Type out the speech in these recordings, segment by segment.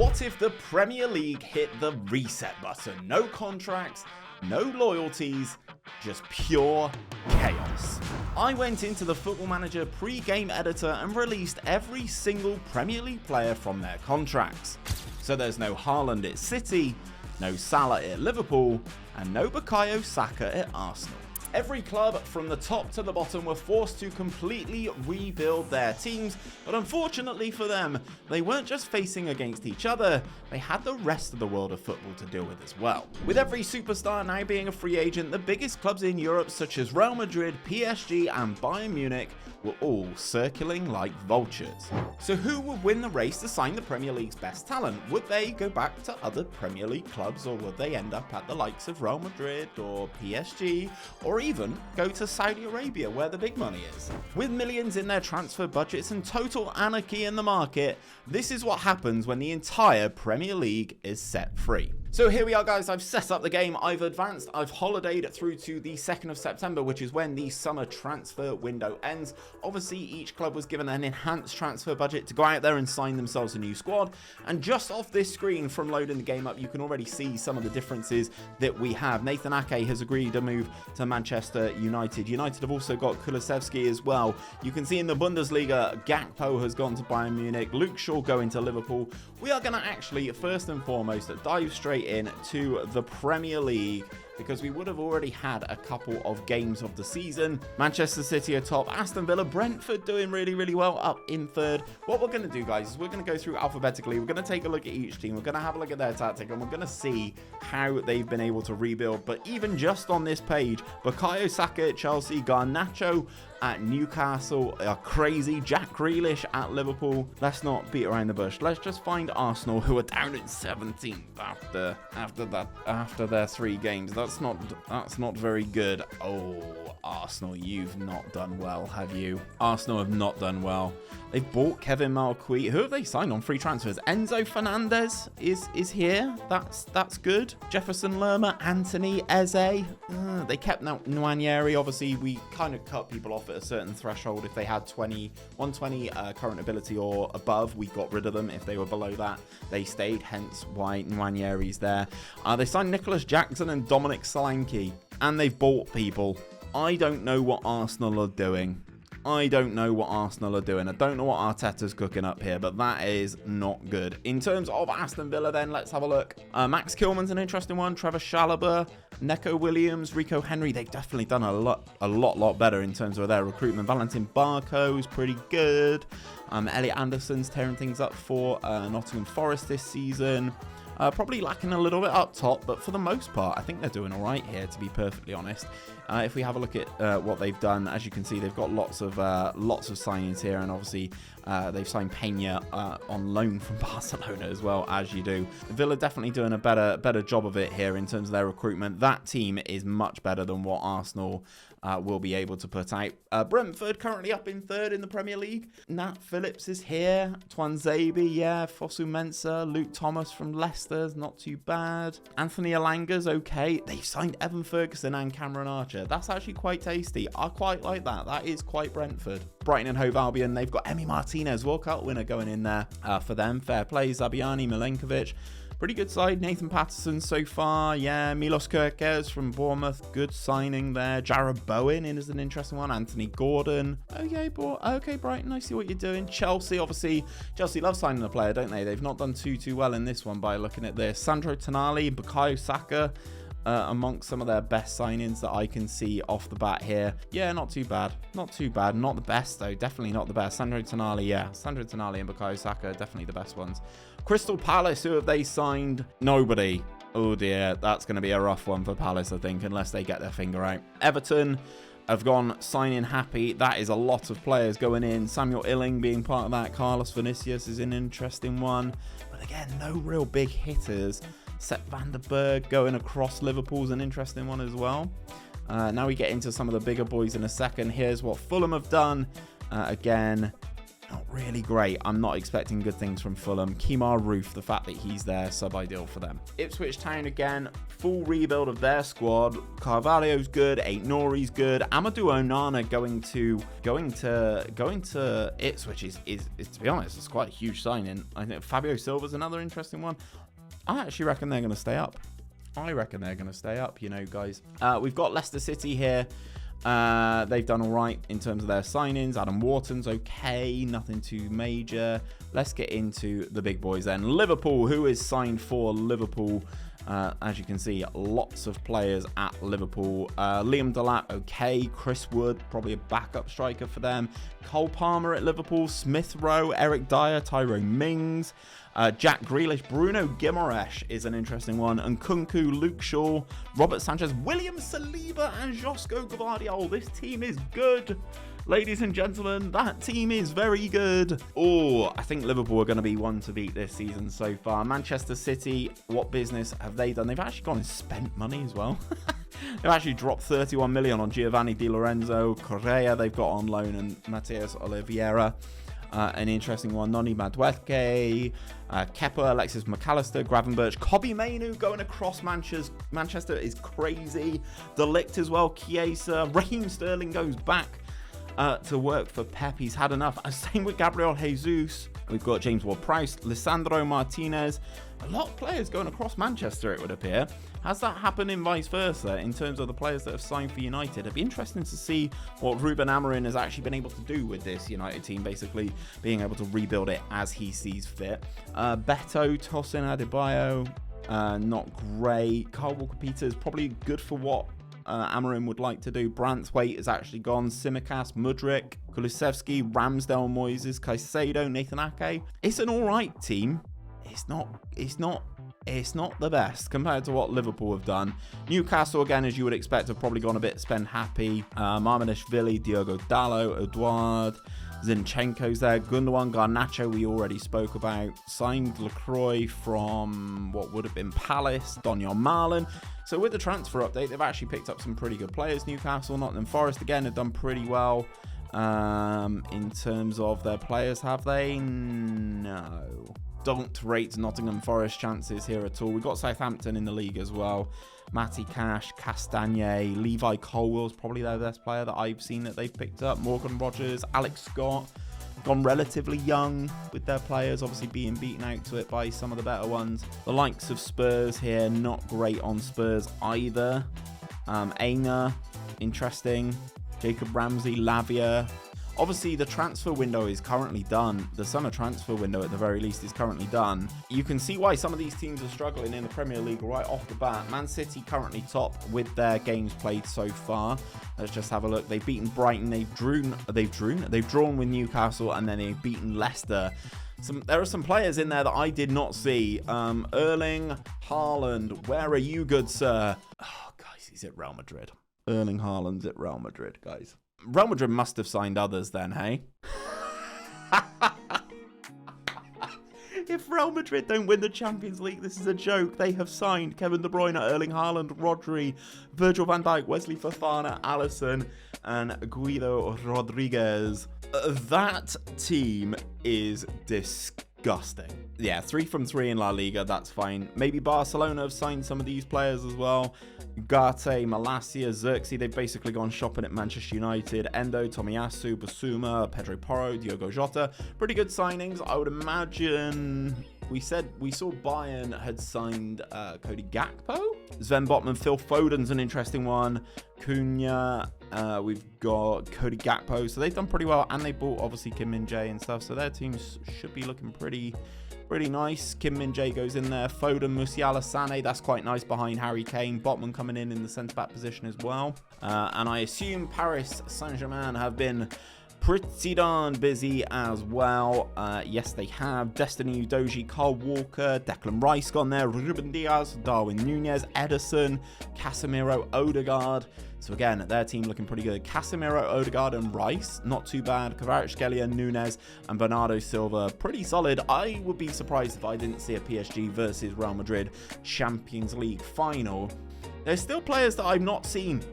What if the Premier League hit the reset button? No contracts, no loyalties, just pure chaos. I went into the Football Manager pre-game editor and released every single Premier League player from their contracts. So there's no Haaland at City, no Salah at Liverpool, and no Bukayo Saka at Arsenal. Every club from the top to the bottom were forced to completely rebuild their teams, but unfortunately for them, they weren't just facing against each other, they had the rest of the world of football to deal with as well. With every superstar now being a free agent, the biggest clubs in Europe such as Real Madrid, PSG and Bayern Munich were all circling like vultures. So who would win the race to sign the Premier League's best talent? Would they go back to other Premier League clubs, or would they end up at the likes of Real Madrid or PSG, or even go to Saudi Arabia where the big money is? With millions in their transfer budgets and total anarchy in the market, this is what happens when the entire Premier League is set free. So here we are, guys. I've set up the game, I've advanced, I've holidayed through to the 2nd of September, which is when the summer transfer window ends. Obviously, each club was given an enhanced transfer budget to go out there and sign themselves a new squad. And just off this screen from loading the game up, you can already see some of the differences that we have. Nathan Ake has agreed to move to Manchester United. United have also got Kulusevski as well. You can see in the Bundesliga, Gakpo has gone to Bayern Munich, Luke Shaw going to Liverpool. We are going to actually, first and foremost, dive straight into the Premier League, because we would have already had a couple of games of the season. Manchester City are top, Aston Villa, Brentford doing really well up in 3rd. What we're going to do, guys, is we're going to go through alphabetically. We're going to take a look at each team. We're going to have a look at their tactic, and we're going to see how they've been able to rebuild. But even just on this page, Bukayo Saka at Chelsea, Garnacho at Newcastle are crazy, Jack Grealish at Liverpool. Let's not beat around the bush. Let's just find Arsenal, who are down in 17th after their 3 games. That's not very good. Oh, Arsenal, you've not done well, have you? Arsenal have not done well. They've bought Kevin Malcuit. Who have they signed on free transfers? Enzo Fernandez is here. That's good. Jefferson Lerma, Anthony, Eze. They kept Nwaneri. Obviously, we kind of cut people off at a certain threshold. If they had 120 current ability or above, we got rid of them. If they were below that, they stayed. Hence why Nwaneri's there. They signed Nicholas Jackson and Dominic Solanke, and they've bought people. I don't know what Arsenal are doing. I don't know what Arsenal are doing. I don't know what Arteta's cooking up here, but that is not good. In terms of Aston Villa, then, let's have a look. Max Kilman's an interesting one. Trevor Chalobah, Neco Williams, Rico Henry. They've definitely done a lot better in terms of their recruitment. Valentin Barco's pretty good. Elliot Anderson's tearing things up for Nottingham Forest this season. Probably lacking a little bit up top, but for the most part, I think they're doing all right here, to be perfectly honest. If we have a look at what they've done, as you can see, they've got lots of signings here, and obviously they've signed Pena on loan from Barcelona as well, as you do. Villa definitely doing a better job of it here in terms of their recruitment. That team is much better than what Arsenal will be able to put out. Brentford currently up in 3rd in the Premier League. Nat Phillips is here. Twanzebe, yeah. Fosu Mensah, Luke Thomas from Leicester's not too bad. Anthony Elanga's okay. They've signed Evan Ferguson and Cameron Archer. That's actually quite tasty. I quite like that. That is quite Brentford. Brighton and Hove Albion, they've got Emi Martinez, World Cup winner, going in there for them. Fair play. Zabiani, Milenkovic. Pretty good side. Nathan Patterson so far. Yeah, Milos Kerkez from Bournemouth. Good signing there. Jarrod Bowen is an interesting one. Anthony Gordon. Okay, Brighton, I see what you're doing. Chelsea, obviously, Chelsea love signing a player, don't they? They've not done too well in this one by looking at this. Sandro Tonali, Bukayo Saka. Amongst some of their best signings that I can see off the bat here. Yeah, not too bad. Not too bad. Not the best, though. Definitely not the best. Sandro Tonali, yeah. Sandro Tonali and Bukayo Saka are definitely the best ones. Crystal Palace, who have they signed? Nobody. Oh, dear. That's going to be a rough one for Palace, I think, unless they get their finger out. Everton have gone signing happy. That is a lot of players going in. Samuel Illing being part of that. Carlos Vinicius is an interesting one. But again, no real big hitters. Sepp van der Berg going across Liverpool's an interesting one as well. Now we get into some of the bigger boys in a second. Here's what Fulham have done. Again, not really great. I'm not expecting good things from Fulham. Kemar Roof, the fact that he's there, sub-ideal for them. Ipswich Town again, full rebuild of their squad. Carvalho's good, Aït-Nouri's good. Amadou Onana going to Ipswich is to be honest, it's quite a huge signing. I think Fabio Silva's another interesting one. I actually reckon they're going to stay up. You know, guys. We've got Leicester City here. They've done all right in terms of their signings. Adam Wharton's okay, nothing too major. Let's get into the big boys then. Liverpool, who is signed for Liverpool? As you can see, lots of players at Liverpool. Liam Delap, okay. Chris Wood, probably a backup striker for them. Cole Palmer at Liverpool. Smith Rowe, Eric Dyer, Tyrone Mings. Jack Grealish, Bruno Guimaraes is an interesting one. And Nkunku, Luke Shaw, Robert Sanchez, William Saliba, and Josko Gvardiol. This team is good. Ladies and gentlemen, that team is very good. Oh, I think Liverpool are going to be one to beat this season so far. Manchester City, what business have they done? They've actually gone and spent money as well. They've actually dropped 31 million on Giovanni Di Lorenzo. Correa they've got on loan, and Mateus Oliveira. An interesting one. Noni Madueke, Kepa, Alexis McAllister, Gravenberch, Kobbie Mainoo going across Manchester is crazy. De Ligt as well, Chiesa, Raheem Sterling goes back to work for Pep. He's had enough. Same with Gabriel Jesus. We've got James Ward-Prowse, Lisandro Martinez. A lot of players going across Manchester, it would appear. Has that happened in vice versa in terms of the players that have signed for United? It'd be interesting to see what Ruben Amorim has actually been able to do with this United team, basically being able to rebuild it as he sees fit. Beto, Tosin Adebayo, not great. Carl Walker-Peters, probably good for what Amorim would like to do. Branthwaite is actually gone. Simicast, Mudryk, Kulusevski, Ramsdale, Moises, Caicedo, Nathan Ake. It's an alright team. It's not the best compared to what Liverpool have done. Newcastle, again, as you would expect, have probably gone a bit spend happy. Marmanishvili, Diogo Dalot, Eduard, Zinchenko's there. Gundogan, Garnacho, we already spoke about. Signed Lacroix from what would have been Palace, Doniel Marlin. So with the transfer update, they've actually picked up some pretty good players. Newcastle, Nottingham Forest, again, have done pretty well in terms of their players, have they? No. Don't rate Nottingham Forest chances here at all. We've got Southampton in the league as well. Matty Cash, Castagne, Levi Colwell's probably their best player that I've seen that they've picked up. Morgan Rogers, Alex Scott, gone relatively young with their players, obviously being beaten out to it by some of the better ones. The likes of Spurs here, not great on Spurs either. Aina, interesting. Jacob Ramsey, Lavia. Obviously, the transfer window is currently done. The summer transfer window, at the very least, is currently done. You can see why some of these teams are struggling in the Premier League right off the bat. Man City currently top with their games played so far. Let's just have a look. They've beaten Brighton. They've drawn with Newcastle, and then they've beaten Leicester. There are some players in there that I did not see. Erling Haaland, where are you, good sir? Oh, guys, he's at Real Madrid. Erling Haaland's at Real Madrid, guys. Real Madrid must have signed others then, hey? If Real Madrid don't win the Champions League, this is a joke. They have signed Kevin De Bruyne, Erling Haaland, Rodri, Virgil van Dijk, Wesley Fofana, Alisson, and Guido Rodriguez. That team is disgusting. Yeah, 3 from 3 in La Liga, that's fine. Maybe Barcelona have signed some of these players as well. Garte, Malacia, Xerxes, they've basically gone shopping at Manchester United. Endo, Tomiyasu, Basuma, Pedro Porro, Diogo Jota. Pretty good signings. I would imagine we saw Bayern had signed Cody Gakpo. Sven Botman, Phil Foden's an interesting one. Cunha, we've got Cody Gakpo. So they've done pretty well. And they bought, obviously, Kim Min-jae and stuff. So their teams should be looking pretty nice. Kim Min-jae goes in there. Foden, Musiala, Sané. That's quite nice behind Harry Kane. Botman coming in the centre-back position as well. And I assume Paris Saint-Germain have been pretty darn busy as well. Yes, they have. Destiny Udogie, Carl Walker, Declan Rice gone there. Ruben Diaz, Darwin Nunez, Ederson, Casemiro, Odegaard. So again, their team looking pretty good. Casemiro, Odegaard, and Rice, not too bad. Kvaratskhelia, Nunez, and Bernardo Silva, pretty solid. I would be surprised if I didn't see a PSG versus Real Madrid Champions League final. There's still players that I've not seen.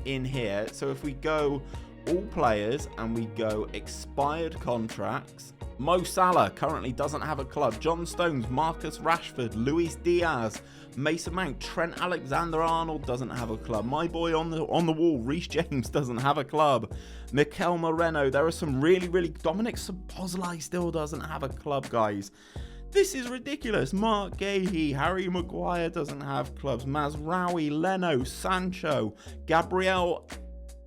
In here. So if we go all players and we go expired contracts. Mo Salah currently doesn't have a club. John Stones, Marcus Rashford, Luis Diaz, Mason Mount, Trent Alexander-Arnold doesn't have a club. My boy on the wall, Reece James, doesn't have a club. Mikel Moreno, there are some really... Dominic Szoboszlai still doesn't have a club, guys. This is ridiculous. Mark Gahey, Harry Maguire doesn't have clubs. Mazraoui, Leno, Sancho, Gabriel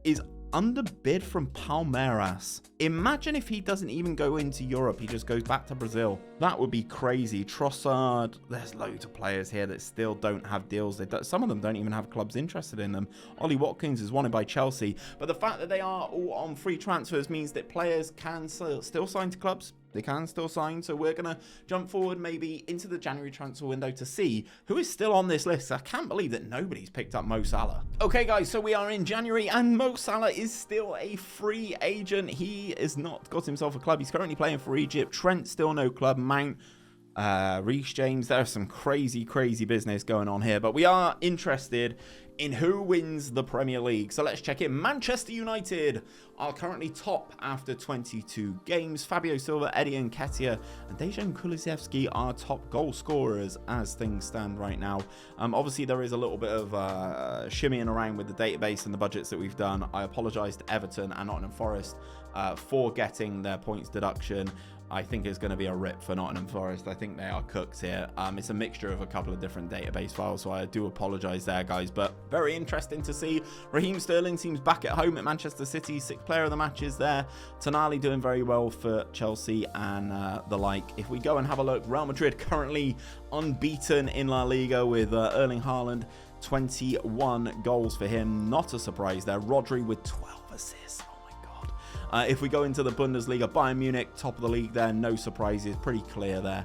is underbid from Palmeiras. Imagine if he doesn't even go into Europe, he just goes back to Brazil. That would be crazy. Trossard, there's loads of players here that still don't have deals. Some of them don't even have clubs interested in them. Ollie Watkins is wanted by Chelsea, but the fact that they are all on free transfers means that players can still sign to clubs. They can still sign, so we're going to jump forward maybe into the January transfer window to see who is still on this list. I can't believe that nobody's picked up Mo Salah. Okay, guys, so we are in January, and Mo Salah is still a free agent. He has not got himself a club. He's currently playing for Egypt. Trent, still no club. Mount, Reece James, there's some crazy business going on here, but we are interested in who wins the Premier League. So let's check in. Manchester United are currently top after 22 games. Fabio Silva, Eddie Nketiah, and Dejan Kulusevski are top goal scorers as things stand right now. Obviously, there is a little bit of shimmying around with the database and the budgets that we've done. I apologise to Everton and Nottingham Forest for getting their points deduction. I think it's going to be a rip for Nottingham Forest. I think they are cooked here. It's a mixture of a couple of different database files, so I do apologise there, guys. But very interesting to see. Raheem Sterling seems back at home at Manchester City. 6th player of the match is there. Tonali doing very well for Chelsea and the like. If we go and have a look, Real Madrid currently unbeaten in La Liga with Erling Haaland. 21 goals for him. Not a surprise there. Rodri with 12 assists. If we go into the Bundesliga, Bayern Munich, top of the league there, no surprises, pretty clear there.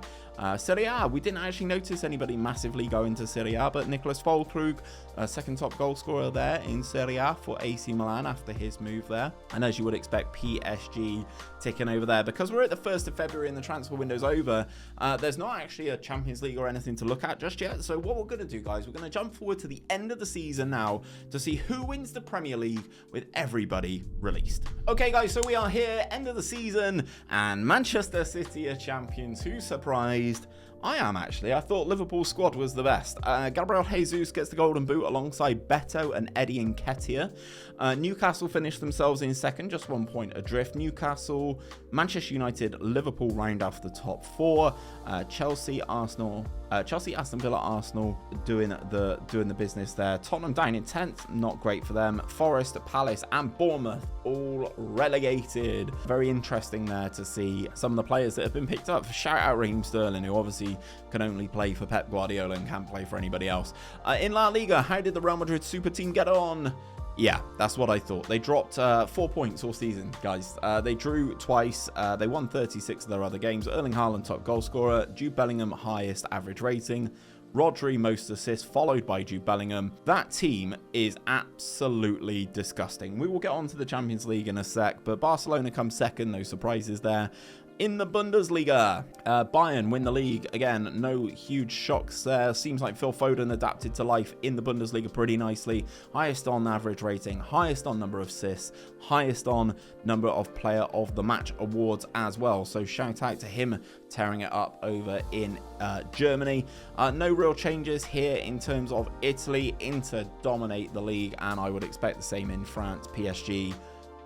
Serie A, we didn't actually notice anybody massively go into Serie A, but Nicholas Füllkrug, second top goal scorer there in Serie A for AC Milan after his move there. And as you would expect, PSG ticking over there. Because we're at the 1st of February and the transfer window's over, there's not actually a Champions League or anything to look at just yet. So what we're going to do, guys, we're going to jump forward to the end of the season now to see who wins the Premier League with everybody released. Okay, guys, so we are here, end of the season, and Manchester City are champions. Who's surprised? I am, actually. I thought Liverpool's squad was the best. Gabriel Jesus gets the golden boot alongside Beto and Eddie Nketiah. Newcastle finished themselves in second, just 1 point adrift. Newcastle, Manchester United, Liverpool round off the top 4. Chelsea, Aston Villa, Arsenal doing the business there. Tottenham down in 10th, not great for them. Forest, Palace, and Bournemouth all relegated. Very interesting there to see some of the players that have been picked up. Shout out Raheem Sterling, who obviously can only play for Pep Guardiola and can't play for anybody else. In La Liga, how did the Real Madrid super team get on? Yeah, that's what I thought. They dropped 4 points all season, guys. They drew twice. They won 36 of their other games. Erling Haaland, top goal scorer. Jude Bellingham, highest average rating. Rodri, most assists, followed by Jude Bellingham. That team is absolutely disgusting. We will get on to the Champions League in a sec, but Barcelona comes second. No surprises there. In the Bundesliga, Bayern win the league. Again, no huge shocks there. Seems like Phil Foden adapted to life in the Bundesliga pretty nicely. Highest on average rating, highest on number of assists, highest on number of player of the match awards as well. So shout out to him tearing it up over in Germany. No real changes here in terms of Italy. Inter dominate the league, and I would expect the same in France. PSG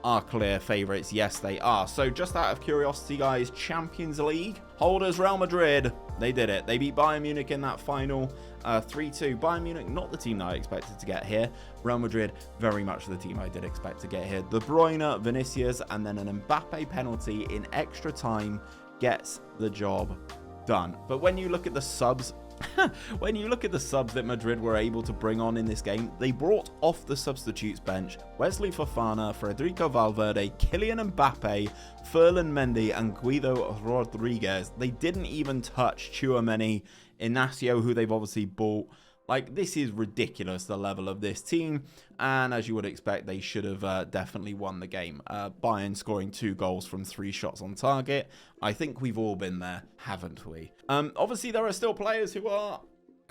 are clear favourites. Yes, they are. So just out of curiosity, guys, Champions League holders Real Madrid, they did it. They beat Bayern Munich in that final 3-2. Bayern Munich, not the team that I expected to get here. Real Madrid, very much the team I did expect to get here. De Bruyne, Vinicius, and then an Mbappe penalty in extra time gets the job done. But when you look at the subs, that Madrid were able to bring on in this game, they brought off the substitutes bench Wesley Fofana, Federico Valverde, Kylian Mbappe, Ferland Mendy, and Guido Rodriguez. They didn't even touch Tchouaméni, Inacio, who they've obviously bought. Like, this is ridiculous, the level of this team. And as you would expect, they should have definitely won the game. Bayern scoring 2 goals from 3 shots on target. I think we've all been there, haven't we? Obviously, there are still players who are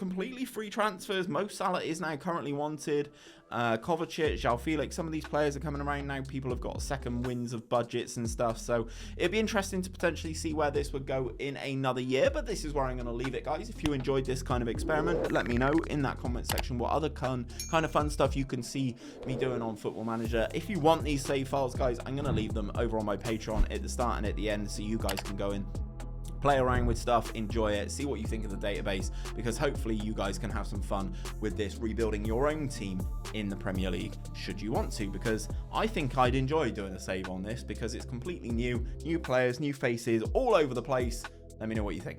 completely free transfers. Mo Salah is now currently wanted. Kovacic, João Felix, some of these players are coming around now. People have got second wins of budgets and stuff, so it'd be interesting to potentially see where this would go in another year, but this is where I'm going to leave it, guys. If you enjoyed this kind of experiment, let me know in that comment section what other kind of fun stuff you can see me doing on Football Manager. If you want these save files, guys, I'm going to leave them over on my Patreon at the start and at the end, so you guys can go in, play around with stuff, enjoy it, see what you think of the database, because hopefully you guys can have some fun with this, rebuilding your own team in the Premier League, should you want to, because I think I'd enjoy doing a save on this, because it's completely new players, new faces, all over the place. Let me know what you think.